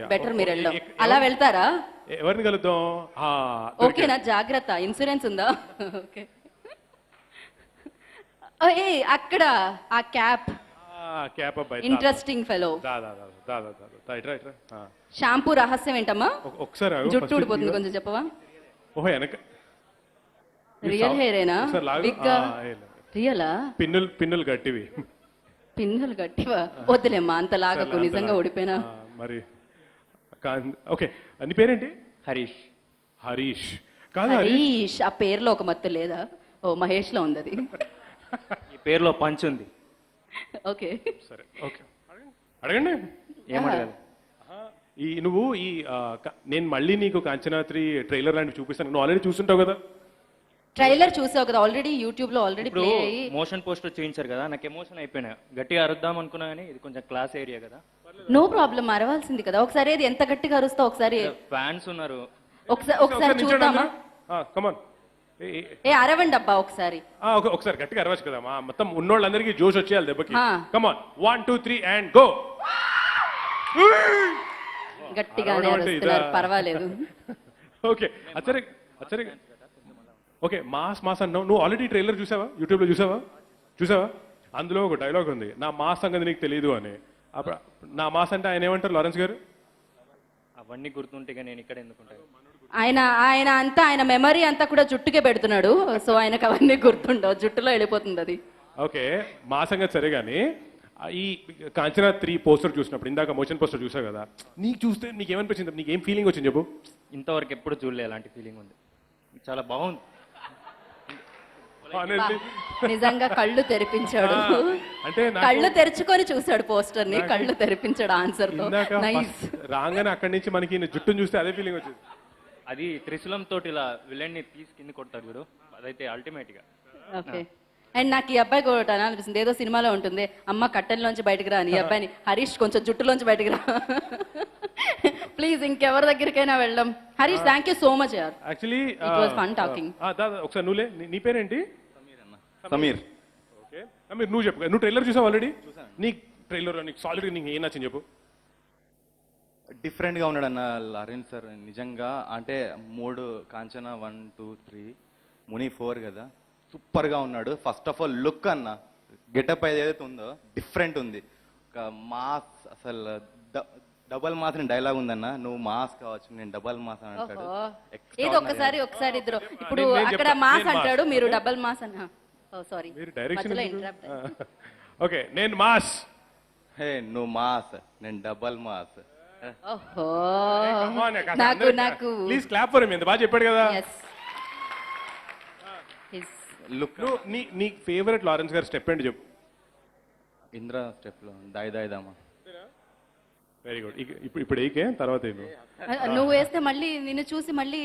Better మీరు వెళ్ళడం. అలా వెళ్తారా? ఎవరిని కలుద్దాం? ఓకేనా? జాగ్రత్త, ఇన్సూరెన్స్ ఉందా? ఓకే. ఏ అక్కడ ఆ క్యాప్ క్యాప్ అబ్బాయి ఇంట్రెస్టింగ్ ఫెలో. షాంపూ రహస్యం ఏంటమ్మా? ఒకసారి జుట్టు ఊడిపోతుంది, కొంచెం చెప్పవా? ఓహో వెనక రియల్ హెయిరేనా? రియలా? పిన్నులు గట్టివి. పిన్నులు గట్టివా? వద్దులేమ్మా అంత లాగకు, నిజంగా ఊడిపోయినా. మరి ఓకే. నీ పేరేంటి? హరీష్. హరీష్ కాదు, హరీష్. ఆ పేరులో ఒక మత్తు లేదా? ఓ మహేష్ లో ఉంది అది. ఈ పేరులో పంచ్ ఉంది. ఓకే సరే ఓకే, అడగండి. ఏమడగాలి? నువ్వు నేను మళ్ళీ నీకు కాంచనాత్రి ట్రైలర్ లాంటివి చూపిస్తాను. నువ్వు ఆల్రెడీ చూస్తుంటావు కదా? ట్రైలర్ చూసావు కదా ఆల్రెడీ, యూట్యూబ్ లో ఆల్రెడీ ఇప్పుడు ప్లే అయ్యి. మోషన్ పోస్టర్ చూపించారు కదా, నాకు ఎమోషన్ అయిపోయినా. గట్టిగా అరుద్దాం అనుకున్నా కానీ ఇది కొంచెం క్లాస్ ఏరియా కదా. నో ప్రాబ్లం, అరవాల్సింది కదా. ఒకసారి అది ఎంత గట్టిగా అరుస్తావు ఒకసారి. ఫ్యాన్స్ ఉన్నారు. ఒకసారి చూద్దామా? కమాన్. ఏ అరవండి అబ్బా ఒకసారి. ఒకసారి గట్టిగా అరవచ్చు కదా, మొత్తం ఉన్నోళ్ళందరికీ జోష్ వచ్చేయాలి దెబ్బకి. ఆ. కమాన్ 1 2 3 అండ్ గో. గట్టిగానే అరుస్తున్నారు, పర్వాలేదు. ఓకే అచ్చరే అచ్చరే. ఓకే మాస్ మాస్ అన్నావు. నువ్వు ఆల్రెడీ ట్రైలర్ చూసావా? యూట్యూబ్ లో చూసావా? అందులో ఒక డైలాగ్ ఉంది, నా మాస్ సంగతి నీకు తెలియదు అని. నా మాస్ అంటే ఆయన ఏమంటారు లారెన్స్ గారు? అవన్నీ గుర్తుంటే నేను ఇక్కడ ఎందుకుంటాను? ఆయన మెమరీ అంతా కూడా జుట్టుకే పెడుతున్నాడు. సో ఆయనకు అవన్నీ గుర్తుండవు, జుట్టులో వెళ్ళిపోతుంది అది. ఓకే మా సంగతి సరే కానీ, ఈ కాంచనా 3 పోస్టర్ చూసినప్పుడు, ఇందాక మోషన్ పోస్టర్ చూసావు కదా, నీకు చూస్తే నీకేమనిపించింది? నీకేం ఫీలింగ్ వచ్చింది చెప్పు? ఇంతవరకు ఎప్పుడు చూడలే అలాంటి ఫీలింగ్ ఉంది. చాలా బాగుంది. నిజంగా కళ్ళు తెరిపించాడు. అంటే కళ్ళు తెరుచుకొని చూసాడు పోస్టర్ ని, కళ్ళు తెరిపించాడు ఆన్సర్ తో. నైస్. రాగానే అక్కడి నుంచి మనకి జుట్టును చూస్తే అదే ఫీలింగ్ వచ్చింది. అది త్రిశూలం తోటి ఇలా విలన్ ని తీసి కింద కొడతారు చూడు, అదైతే అల్టిమేట్ గా. ఓకే. అండ్ నాకు ఈ అబ్బాయి కూడా అనిపిస్తుంది, ఏదో సినిమాలో ఉంటుంది, అమ్మ కట్టెల్లోంచి బయటకు రా అని. ఈ అబ్బాయిని హరీష్ కొంచెం జుట్టులోంచి బయటకు రా ప్లీజ్, ఇంకెవరి దగ్గరికైనా వెళ్ళాం. Harish thank you so much యార్. Actually it was fun talking. ఒకసారి నువ్వులే, నీ పేరేంటి? సమీర్. ఓకే సమీర్, నువ్వు చెప్పు. నువ్వు ట్రైలర్ చూసావు ఆల్రెడీ? నీ ట్రైలర్ నీకు సాలిడ్ నీకు ఏం నచ్చింది చెప్పు? డిఫరెంట్గా ఉన్నాడు అన్న లారెన్స్ సార్ నిజంగా. అంటే 3 కాంచనా 1 2 3 ముని 4 కదా, సూపర్గా ఉన్నాడు. ఫస్ట్ ఆఫ్ ఆల్ లుక్ అన్న, గెటప్ ఏదైతే ఉందో డిఫరెంట్ ఉంది. ఒక మాస్, అసలు డబల్ మాస్ అని డైలాగ్ ఉందన్న, నువ్వు మాస్ కావచ్చు నేను డబల్ మాస్ అని అంటాడు. ఏదో ఒకసారి ఇద్దరు ఇప్పుడు అక్కడ మాస్ అంటాడు, మీరు డబల్ మాస్ అన్న. సారీ ఓకే, నేను మాస్, హే నువ్వు మాస్ నేను డబల్ మాస్. ఓహో నాకు ప్లీజ్ క్లాప్ ఫర్ హిమ్. ఎంత బాగా చెప్పాడు కదా. లుక్. నీ ఫేవరెట్ లారెన్స్ గారి స్టెప్ ఏంటి చెప్పు? ఇంద్ర స్టెప్ లో దాయి దాయిదామా. Very good. ఇప్పుడు ఏకే తర్వాత నువ్వు వేస్తే మళ్ళీ నిన్ను చూసి మళ్ళీ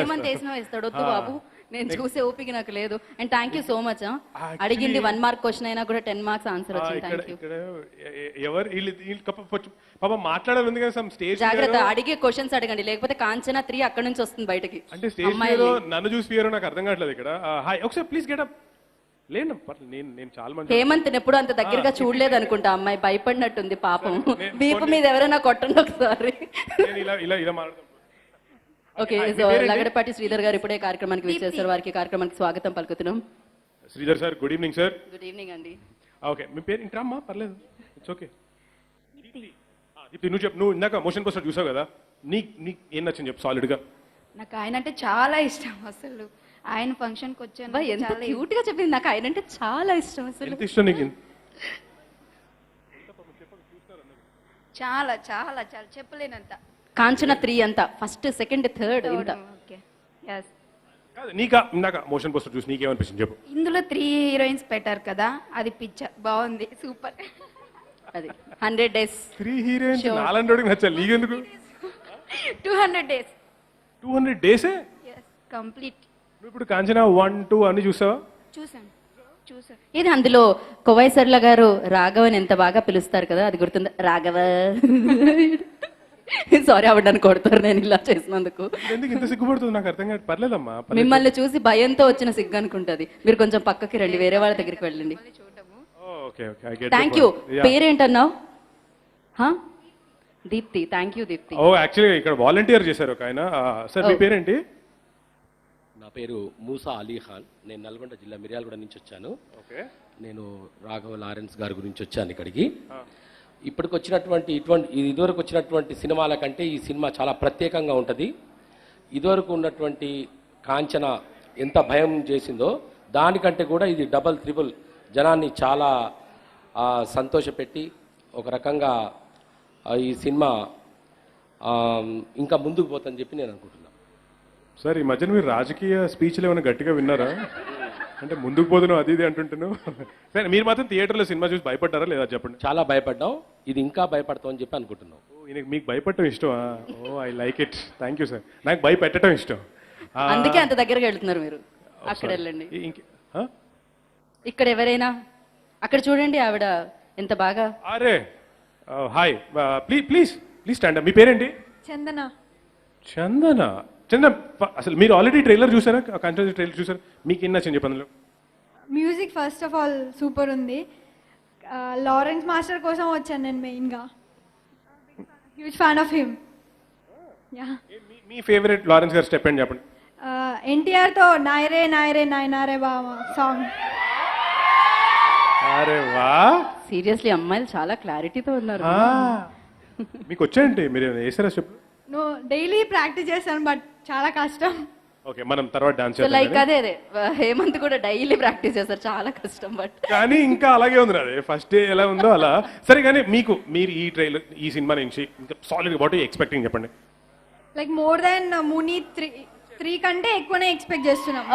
ఏమంత వేసినా వేస్తాడు. వద్దు బాబు, నేను చూసే ఓపిక నాకు లేదు. And thank you so much. అడిగింది 1 మార్క్ క్వశ్చన్ అయినా కూడా 10 మార్క్స్ ఆన్సర్ వచ్చింది. Thank you. పాప మాట్లాడాలి ఉంది కదా స్టేజ్. జాగ్రత్త, అడిగే క్వశ్చన్స్ అడగండి, లేకపోతే కాంచనా 3 అక్కడ నుంచి వస్తుంది బయటకి. అంటే స్టేజ్ మీద నన్ను చూసి ఫియర్ నాకు అర్థం కావట్లేదు ఇక్కడ. హాయ్ ఒకసారి ప్లీజ్ గెట్ అప్. లేదు నేను చాలా మంది హేమంత్ ఎప్పుడు అంత దగ్గరగా చూడలేదు అనుకుంటా, అమ్మాయి భయపడినట్టుంది పాపం. వీపు మీద ఎవరైనా కొట్టండి ఒకసారి. ఓకే, సో లగడపాటి శ్రీధర్ గారు ఇప్పుడే కార్యక్రమానికి విచ్చేశారు. వారికి కార్యక్రమానికి స్వాగతం పలుకుతున్నాం. Sridhar sir good evening sir. Good evening అండి. ఓకే, మీ పేరు ఇంకా అమ్మా? పర్లేదు, ఇట్స్ ఓకే. నువ్వు చెప్పు, నువ్వు ఇందాక మోషన్ పోస్టర్ చూసావు కదా, నీకు ఏం నచ్చింది చెప్పు సాలిడ్ గా? నాకు ఆయన అంటే చాలా ఇష్టం. అసలు ఆయన ఫంక్షన్కి వచ్చాను, ఎంత క్యూట్ గా చెప్పింది. నాకు ఆయన అంటే చాలా ఇష్టం. అసలు ఎంత ఇష్టం నీకు? చాలా చాలా చాలా చెప్పలేనంత. కాంచనా 3 అంతా ఫస్ట్ సెకండ్ థర్డ్ ఇంత. Okay yes. నీకా ఇందాక మోషన్ పోస్టర్ చూసి నీకేమనిపించింది చెప్పు? ఇందులో 3 హీరోయిన్స్ పెట్టారు కదా, అది పిక్చర్ బాగుంది, సూపర్. అది 100 days 3 హీరోయిన్స్. 400 నచ్చాలి నీకెందుకు? 200 days. 200 days yes complete. నువ్వు ఇప్పుడు కాంచనా 1 2 అన్ని చూసావా? చూసాను. ఇది అందులో కోవైసర్ల గారు రాఘవన్ ఎంత బాగా పిలుస్తారు కదా, అది గుర్తుందా? రాఘవ. సారీ ఆవిడ నన్ను కొడతారు నేను ఇలా చేసినందుకు. ఎందుకు ఇంత సిగ్గుపడుతుంది నాకు అర్థం కాదు. పర్లేదమ్మా, మిమ్మల్ని చూసి భయంతో వచ్చిన సిగ్గు అనుకుంటది. మీరు కొంచెం పక్కకి రండి, వేరే వాళ్ళ దగ్గరికి వెళ్ళండి. Thank you. పేరేంటన్నావు? Deepti, thank you Deepti. Oh actually ఇక్కడ వాలంటీర్ చేశారు ఒక ఆయన. సార్ మీ Oh. పేరేంటి? నా పేరు మూసా అలీ ఖాన్. నేను నల్గొండ జిల్లా మిర్యాలగూడ నుంచి వచ్చాను. ఓకే. నేను రాఘవ లారెన్స్ గారి గురించి వచ్చాను ఇక్కడికి. ఇప్పటికి వచ్చినటువంటి ఇదివరకు వచ్చినటువంటి సినిమాల కంటే ఈ సినిమా చాలా ప్రత్యేకంగా ఉంటుంది. ఇదివరకు ఉన్నటువంటి కాంచన ఎంత భయం చేసిందో దానికంటే కూడా ఇది డబల్ త్రిబుల్ జనాన్ని చాలా సంతోషపెట్టి ఒక రకంగా ఈ సినిమా ఇంకా ముందుకు పోతుందని చెప్పి నేను అనుకుంటున్నాను. సార్ ఈ మధ్యన మీరు రాజకీయ స్పీచ్లు ఏమైనా గట్టిగా విన్నారా? అంటే ముందుకు పోతున్నావు అది ఇది అంటుంటున్నావు. సరే మీరు మాత్రం థియేటర్లో సినిమా చూసి భయపడ్డారా లేదా చెప్పండి. చాలా భయపడ్డాం, ఇది ఇంకా భయపడతాం అని చెప్పి అనుకుంటున్నాం. మీకు భయపడటం ఇష్టమా? Oh I like it, thank you sir. నాకు భయపెట్టడం ఇష్టం. అందుకే అంత దగ్గరగా వెళ్తున్నారు మీరు. అక్కడ వెళ్ళండి. ఆ? ఇక్కడ ఎవరైనా అక్కడ చూడండి, ఆవిడ ఎంత బాగా. అరే hi, please please please stand. మీ పేరేంటి? చందన. చందన. చందన అసలు మీరు ఆల్రెడీ ట్రైలర్ చూసారా? కంటెంట్ ట్రైలర్ చూసారా? మీకు ఎన్ని నచ్చింది చెప్పండి. Music first of all super ఉంది. లారెన్స్ మాస్టర్ కోసం వచ్చాను నేను మెయిన్గా. Huge fan of him. Yeah. మీ ఫేవరెట్ లారెన్స్ గారి స్టెప్ ఏంటి చెప్పండి. ఎన్టీఆర్తో నాయరే నాయరే నాయనారే బామా సాంగ్. అరే వా, సీరియస్లీ అమ్మాయిలు చాలా క్లారిటీతో ఉన్నారు. మీకు వచ్చాయండి, మీరు వేసారా స్టెప్? నువ్వు డైలీ ప్రాక్టీస్ చేస్తాను బట్ చాలా కష్టం. ఓకే, మనం తర్వాత డాన్స్ సో లైక్ చేద్దాం. అదే హేమంత్ కూడా డైలీ ప్రాక్టీస్ చేస్తారు, చాలా కష్టం. బట్ కానీ ఇంకా అలాగే ఉంది అదే ఫస్ట్ డే ఎలా ఉందో అలా. సరే కానీ మీరు ఈ ట్రైలర్ ఈ సినిమా నుంచి ఇంకా సాలిడ్ వాట్ ఎక్స్పెక్టింగ్ చెప్పండి. లైక్ మోర్ దాన్ ముని 3 కంటే ఎక్కువనే ఎక్స్పెక్ట్ చేస్తున్నాం.